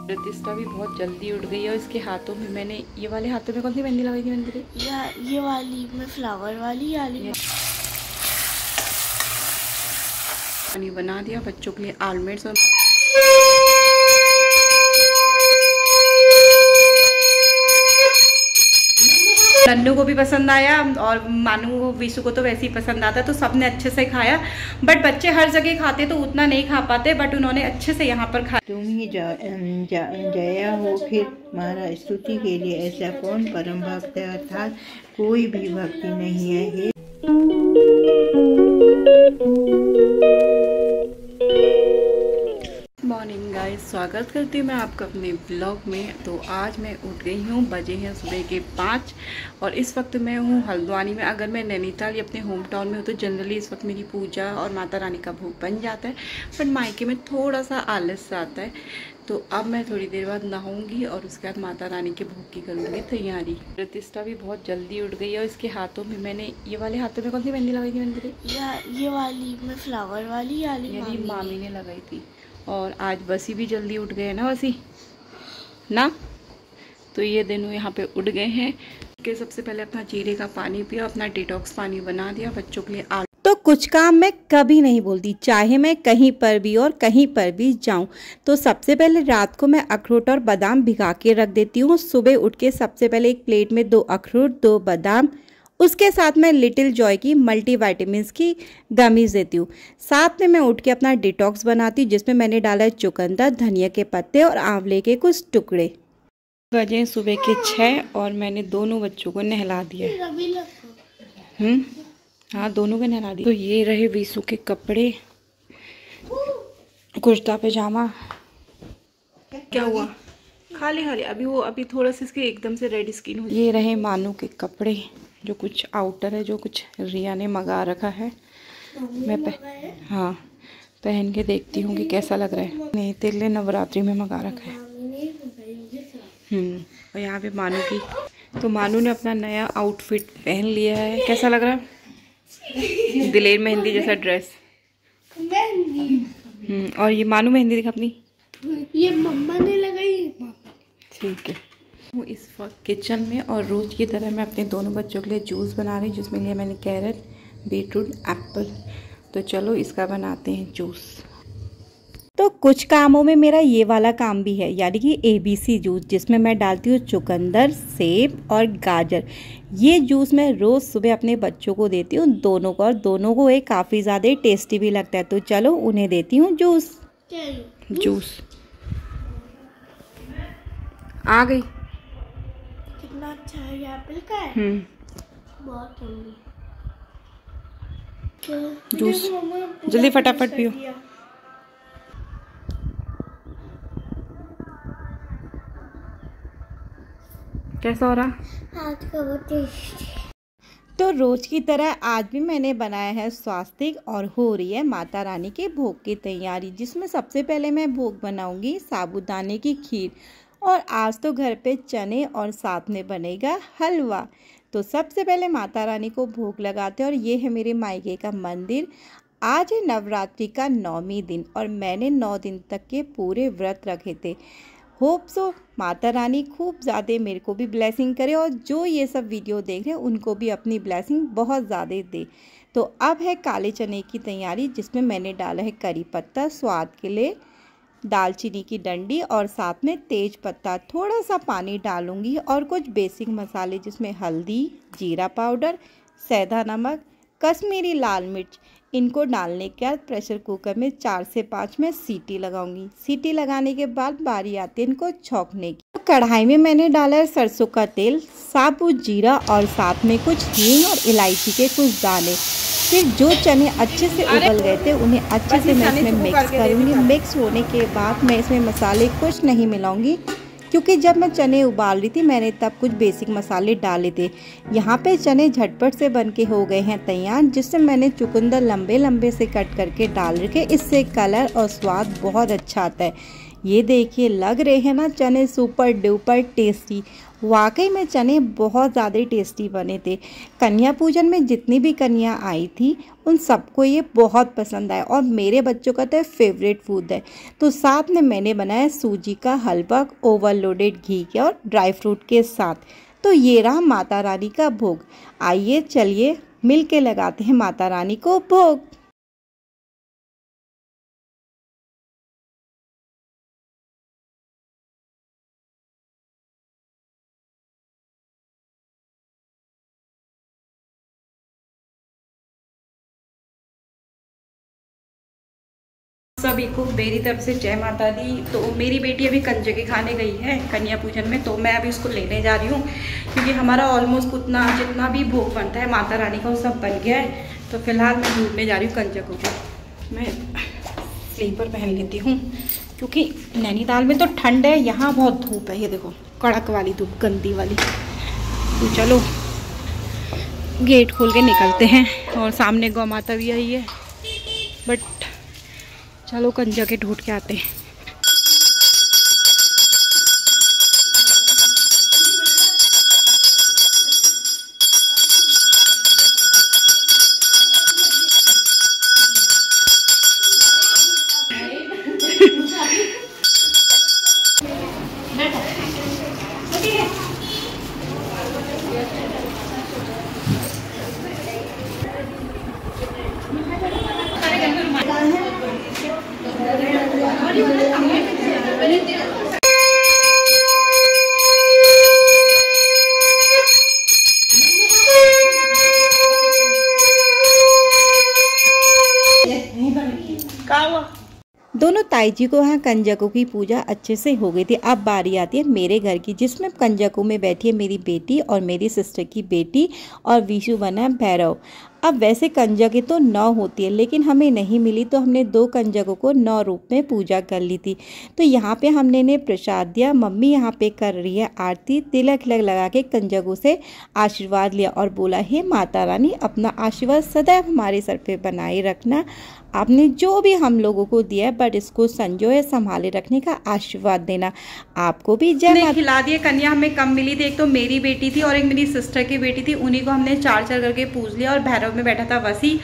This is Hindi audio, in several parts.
प्रतिष्ठा भी बहुत जल्दी उठ गई है और इसके हाथों में मैंने ये वाले हाथों में कौन सी मेहंदी लगाई थी मंदिर? ये वाली में फ्लावर वाली वाली पानी बना दिया बच्चों के लिए आलमंड्स और नन्नू को भी पसंद आया और मानू विशु को तो वैसे ही पसंद आता, तो सबने अच्छे से खाया। बट बच्चे हर जगह खाते तो उतना नहीं खा पाते, बट उन्होंने अच्छे से यहाँ पर खाया। तुम ही जया हो फिर तुम्हारा स्तुति के लिए ऐसा कौन परम भक्त है, अर्थात कोई भी भक्ति नहीं है। मॉर्निंग गाइस, स्वागत करती हूँ मैं आपका अपने ब्लॉग में। तो आज मैं उठ गई हूँ, बजे हैं सुबह के 5 और इस वक्त मैं हूँ हल्द्वानी में। अगर मैं नैनीताल या अपने होम टाउन में हूँ तो जनरली इस वक्त मेरी पूजा और माता रानी का भोग बन जाता है, बट मायके में थोड़ा सा आलस आता है। तो अब मैं थोड़ी देर बाद नहाऊंगी और उसके बाद माता रानी के भोग की करूँगी तैयारी। प्रतिष्ठा भी बहुत जल्दी उठ गई है और इसके हाथों में मैंने ये वाले हाथों में कौन सी मेहंदी लगाई थी मंदिर? ये वाली में फ्लावर वाली यानी मामी ने लगाई थी। और आज बसी भी जल्दी उठ गए ना, बसी ना, तो ये दोनों यहाँ पे उठ गए हैं कि सबसे पहले अपना जीरे का पानी पिया, अपना डिटॉक्स पानी बना दिया बच्चों के लिए। तो कुछ काम मैं कभी नहीं बोलती, चाहे मैं कहीं पर भी और कहीं पर भी जाऊं। तो सबसे पहले रात को मैं अखरोट और बादाम भिगा के रख देती हूँ। सुबह उठ के सबसे पहले एक प्लेट में 2 अखरोट 2 बादाम, उसके साथ में लिटिल जॉय की मल्टीविटामिन्स की गमीज देती हूँ। साथ में मैं उठ के अपना डिटॉक्स बनाती हूँ जिसमें मैंने डाला है चुकंदर, धनिया के पत्ते और आंवले के कुछ टुकड़े। बजे सुबह के 6 और मैंने दोनों बच्चों को नहला दिया। हाँ, दोनों को नहला दिया। तो ये रहे विशु के कपड़े, कुर्ता पैजामा। क्या हुआ? खाली अभी थोड़ा सा इसके एकदम से रेड स्किन हो। ये रहे मानू के कपड़े, जो कुछ आउटर है, जो कुछ रिया ने मंगा रखा है। मैं हाँ पहन के देखती हूँ कि कैसा लग रहा है। नहीं, तेरे लिए नवरात्रि में मंगा रखा है। और यहाँ पे मानू की, तो मानू ने अपना नया आउटफिट पहन लिया है। कैसा लग रहा है? दिलेर मेहंदी जैसा ड्रेस। और ये मानू मेहंदी दिखा अपनी, ये मम्मा ने लगाई। ठीक है। हूँ इस वक्त किचन में और रोज़ की तरह मैं अपने दोनों बच्चों के लिए जूस बना रही हूँ, जिसमें लिया मैंने कैरेट, बीटरूट, एप्पल। तो चलो इसका बनाते हैं जूस। तो कुछ कामों में मेरा ये वाला काम भी है, यानी कि ABC जूस, जिसमें मैं डालती हूँ चुकंदर, सेब और गाजर। ये जूस मैं रोज़ सुबह अपने बच्चों को देती हूँ, दोनों को, और दोनों को ये काफ़ी ज़्यादा टेस्टी भी लगता है। तो चलो उन्हें देती हूँ जूस। जूस आ गई। कितना अच्छा है, ये एप्पल का है। बहुत जूस जल्दी फटाफट पियो। कैसा हो रहा? आज का बहुत टेस्टी। तो रोज की तरह आज भी मैंने बनाया है स्वास्तिक और हो रही है माता रानी के भोग की तैयारी, जिसमें सबसे पहले मैं भोग बनाऊंगी साबूदाने की खीर। और आज तो घर पे चने और साथ में बनेगा हलवा। तो सबसे पहले माता रानी को भोग लगाते हैं। और ये है मेरे मायके का मंदिर। आज है नवरात्रि का 9वीं दिन और मैंने 9 दिन तक के पूरे व्रत रखे थे। होप सो माता रानी खूब ज़्यादा मेरे को भी ब्लेसिंग करे और जो ये सब वीडियो देख रहे हैं उनको भी अपनी ब्लेसिंग बहुत ज़्यादा दे। तो अब है काले चने की तैयारी, जिसमें मैंने डाला है करी पत्ता, स्वाद के लिए दालचीनी की डंडी और साथ में तेज पत्ता। थोड़ा सा पानी डालूंगी और कुछ बेसिक मसाले, जिसमें हल्दी, जीरा पाउडर, सेंधा नमक, कश्मीरी लाल मिर्च। इनको डालने के बाद प्रेशर कुकर में 4 से 5 में सीटी लगाऊंगी। सीटी लगाने के बाद बारी आती है इनको छौंकने की। तो कढ़ाई में मैंने डाला है सरसों का तेल, साबुत जीरा और साथ में कुछ हींग और इलायची के कुछ दाने। फिर जो चने अच्छे से उबल गए थे उन्हें अच्छे से मैं इसमें मिक्स करूँगी। मिक्स होने के बाद मैं इसमें मसाले कुछ नहीं मिलाऊंगी, क्योंकि जब मैं चने उबाल रही थी मैंने तब कुछ बेसिक मसाले डाले थे। यहाँ पे चने झटपट से बनके हो गए हैं तैयार, जिससे मैंने चुकंदर लंबे लंबे से कट करके डाल रखे। इससे कलर और स्वाद बहुत अच्छा आता है। ये देखिए, लग रहे हैं ना चने सुपर डुपर टेस्टी। वाकई में चने बहुत ज़्यादा टेस्टी बने थे। कन्या पूजन में जितनी भी कन्या आई थी उन सबको ये बहुत पसंद आया और मेरे बच्चों का तो फेवरेट फूड है। तो साथ में मैंने बनाया सूजी का हलवा ओवरलोडेड घी के और ड्राई फ्रूट के साथ। तो ये रहा माता रानी का भोग। आइए चलिए मिल के लगाते हैं माता रानी को भोग। सभी को मेरी तरफ से जय माता दी। तो मेरी बेटी अभी कंजके खाने गई है कन्या पूजन में, तो मैं अभी उसको लेने जा रही हूँ क्योंकि हमारा ऑलमोस्ट उतना जितना भी भोग बनता है माता रानी का वो सब बन गया है। तो फिलहाल मैं ढूंढने जा रही हूँ कंजकों को। मैं स्लीपर पहन लेती हूँ क्योंकि नैनीताल में तो ठंड है, यहाँ बहुत धूप है। ये देखो कड़क वाली धूप, गंदी वाली। तो चलो गेट खोल के निकलते हैं और सामने गौ माता भी आई है, बट चलो कंजके ढूंढ के आते हैं। दोनों ताई जी को यहाँ कंजकों की पूजा अच्छे से हो गई थी। अब बारी आती है मेरे घर की, जिसमें कंजकों में बैठी है मेरी बेटी और मेरी सिस्टर की बेटी और विशु बना भैरव। अब वैसे कंजकें तो 9 होती है लेकिन हमें नहीं मिली, तो हमने 2 कंजकों को 9 रूप में पूजा कर ली थी। तो यहाँ पे हमने इन्हें प्रसाद दिया। मम्मी यहाँ पे कर रही है आरती। तिलक लगा के कंजकों से आशीर्वाद लिया और बोला, हे माता रानी अपना आशीर्वाद सदैव हमारे सर पे बनाए रखना। आपने जो भी हम लोगों को दिया है बट इसको संजोए संभाले रखने का आशीर्वाद देना। आपको भी जय माता। खिला दिए। कन्या हमें कम मिली थी, एक तो मेरी बेटी थी और एक मेरी सिस्टर की बेटी थी। उन्हीं को हमने 4 करके पूज लिया और भैरव में बैठा था वसी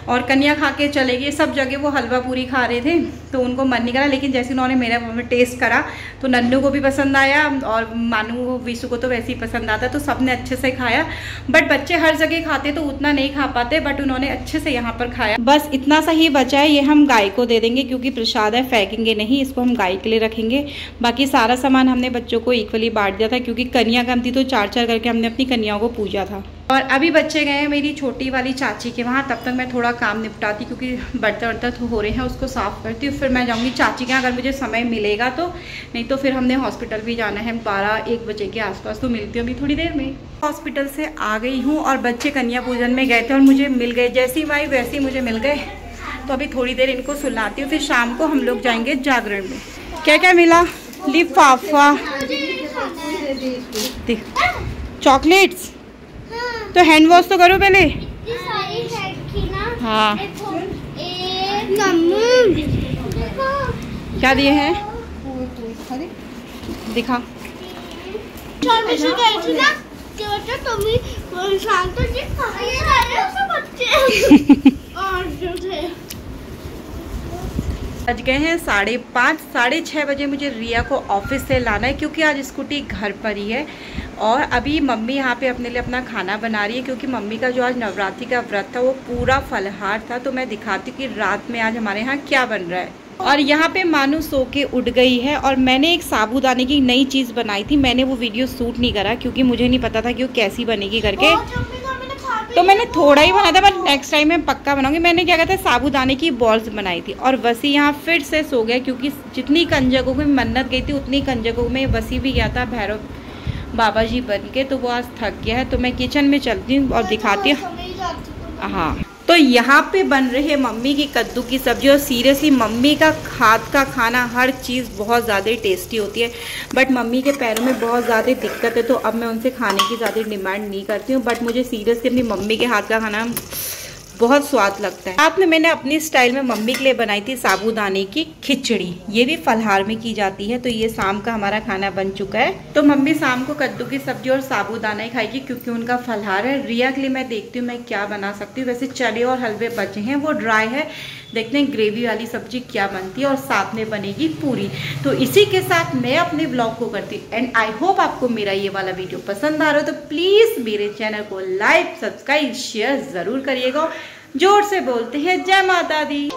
और कन्या खा के चले गए। सब जगह वो हलवा पूरी खा रहे थे तो उनको मन नहीं करा, लेकिन जैसे उन्होंने मेरा टेस्ट करा तो नन्नू को भी पसंद आया और मानू विशु को तो वैसे ही पसंद आता, तो सबने अच्छे से खाया। बट बच्चे हर जगह खाते तो उतना नहीं खा पाते, बट उन्होंने अच्छे से यहाँ पर खाया। बस इतना सा ही बचा है, ये हम गाय को दे देंगे क्योंकि प्रसाद है, फेंकेंगे नहीं, इसको हम गाय के लिए रखेंगे। बाकी सारा सामान हमने बच्चों को इक्वली बांट दिया था क्योंकि कन्या कम थी तो 4 करके हमने अपनी कन्याओं को पूजा था। और अभी बच्चे गए हैं मेरी छोटी वाली चाची के वहाँ, तब तक मैं थोड़ा काम निपटाती क्योंकि बर्तन वर्तन हो रहे हैं, उसको साफ़ करती हूँ। फिर मैं जाऊँगी चाची के यहाँ अगर मुझे समय मिलेगा तो, नहीं तो फिर हमने हॉस्पिटल भी जाना है 12-1 बजे के आसपास। तो मिलती हूँ अभी थोड़ी देर में। हॉस्पिटल से आ गई हूँ और बच्चे कन्या पूजन में गए थे और मुझे मिल गए, जैसी वाई वैसी मुझे मिल गए। तो अभी थोड़ी देर इनको सुलाती हूँ, फिर शाम को हम लोग जाएंगे जागरण में। क्या क्या मिला? लिफाफा, चॉकलेट्स। तो हैंड वॉश तो करो पहले। हाँ क्या दिए हैं दिखा। बज गए हैं 5:30, 6:30 बजे मुझे रिया को ऑफिस से लाना है क्योंकि आज स्कूटी घर पर ही है। और अभी मम्मी यहाँ पे अपने लिए अपना खाना बना रही है क्योंकि मम्मी का जो आज नवरात्रि का व्रत था वो पूरा फलहार था। तो मैं दिखाती हूँ कि रात में आज हमारे यहाँ क्या बन रहा है। और यहाँ पे मानू सो के उठ गई है और मैंने एक साबूदाने की नई चीज़ बनाई थी। मैंने वो वीडियो शूट नहीं करा क्योंकि मुझे नहीं पता था कि वो कैसी बनेगी करके, तो मैंने थोड़ा ही बनाया था, बट नेक्स्ट टाइम मैं पक्का बनाऊंगी। मैंने क्या कहता है साबूदाने की बॉल्स बनाई थी और वसी यहाँ फिर से सो गया क्योंकि जितनी कंजकों में मन्नत गई थी उतनी कंजकों में वसी भी गया था भैरव बाबा जी बन के, तो वो आज थक गया है। तो मैं किचन में चलती हूँ और दिखाती हूँ। हाँ, तो यहाँ पे बन रही है मम्मी की कद्दू की सब्जी और सीरियसली मम्मी का हाथ का खाना हर चीज़ बहुत ज़्यादा टेस्टी होती है। बट मम्मी के पैरों में बहुत ज़्यादा दिक्कत है तो अब मैं उनसे खाने की ज़्यादा डिमांड नहीं करती हूँ। बट मुझे सीरियसली अपनी मम्मी के हाथ का खाना बहुत स्वाद लगता है। साथ में मैंने अपनी स्टाइल में मम्मी के लिए बनाई थी साबूदाने की खिचड़ी, ये भी फलहार में की जाती है। तो ये शाम का हमारा खाना बन चुका है। तो मम्मी शाम को कद्दू की सब्जी और साबूदाना ही खाएगी क्योंकि उनका फलहार है। रिया के लिए मैं देखती हूँ मैं क्या बना सकती हूँ। वैसे चने और हलवे बचे हैं, वो ड्राई है। देखते हैं ग्रेवी वाली सब्जी क्या बनती है और साथ में बनेगी पूरी। तो इसी के साथ मैं अपने ब्लॉग को करती हूँ एंड आई होप आपको मेरा ये वाला वीडियो पसंद आ रहा हो तो प्लीज़ मेरे चैनल को लाइक सब्सक्राइब शेयर ज़रूर करिएगा। जोर से बोलते हैं जय माता दी।